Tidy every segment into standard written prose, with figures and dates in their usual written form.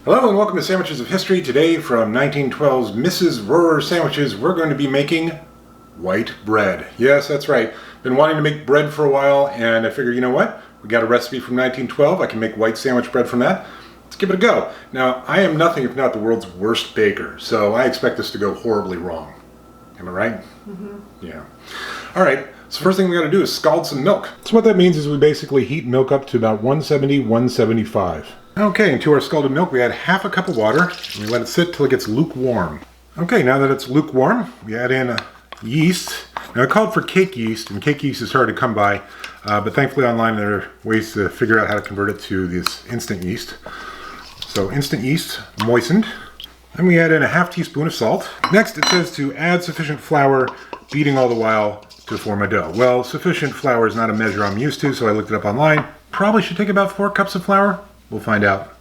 Hello and welcome to Sandwiches of History. Today from 1912's Mrs. Rorer Sandwiches, we're going to be making white bread. Yes, that's right. Been wanting to make bread for a while and I figured, you know what? We got a recipe from 1912. I can make white sandwich bread from that. Let's give it a go. Now, I am nothing if not the world's worst baker, so I expect this to go horribly wrong. Am I right? Mm-hmm. Yeah. All right. So first thing we got to do is scald some milk. So what that means is we basically heat milk up to about 170, 175. Okay, into our scalded milk we add half a cup of water and we let it sit till it gets lukewarm. Okay, now that it's lukewarm, we add in yeast. Now I called for cake yeast, and cake yeast is hard to come by, but thankfully online there are ways to figure out how to convert it to this instant yeast. So instant yeast, moistened. Then we add in a half teaspoon of salt. Next it says to add sufficient flour, beating all the while to form a dough. Well, sufficient flour is not a measure I'm used to, so I looked it up online. Probably should take about 4 cups of flour. We'll find out.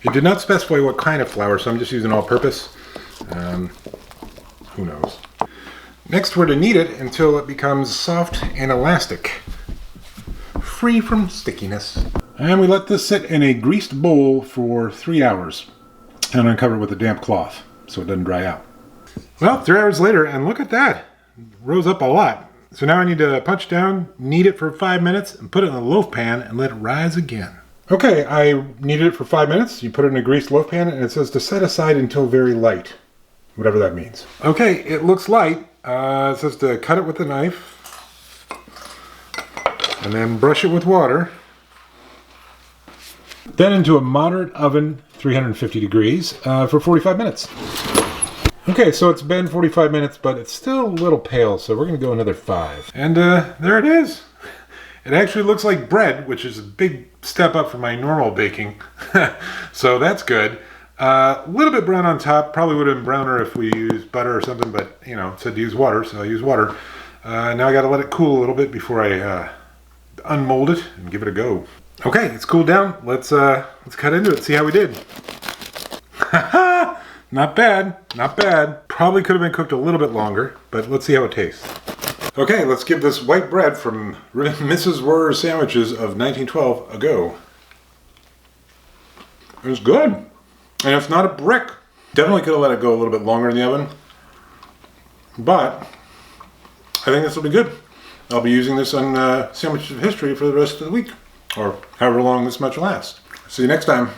It did not specify what kind of flour, so I'm just using all-purpose. Who knows? Next, we're to knead it until it becomes soft and elastic, free from stickiness. And we let this sit in a greased bowl for 3 hours and uncover it with a damp cloth so it doesn't dry out. Well, 3 hours later, and look at that. It rose up a lot. So now I need to punch down, knead it for 5 minutes, and put it in a loaf pan and let it rise again. Okay, I kneaded it for 5 minutes. You put it in a greased loaf pan, and it says to set aside until very light, whatever that means. Okay, it looks light. It says to cut it with a knife, and then brush it with water. Then into a moderate oven, 350 degrees, for 45 minutes. Okay, so it's been 45 minutes, but it's still a little pale, so we're going to go another 5. And there it is. It actually looks like bread, which is a big step up from my normal baking. So that's good. A little bit brown on top. Probably would have been browner if we used butter or something, but, you know, it said to use water, so I use water. Now I got to let it cool a little bit before I unmold it and give it a go. Okay, it's cooled down. Let's cut into it, see how we did. Not bad, not bad. Probably could have been cooked a little bit longer, but let's see how it tastes. Okay, let's give this white bread from Mrs. Rorer Sandwiches of 1912 a go. It's good, and it's not a brick. Definitely could have let it go a little bit longer in the oven, but I think this will be good. I'll be using this on Sandwiches of History for the rest of the week, or however long this much lasts. See you next time.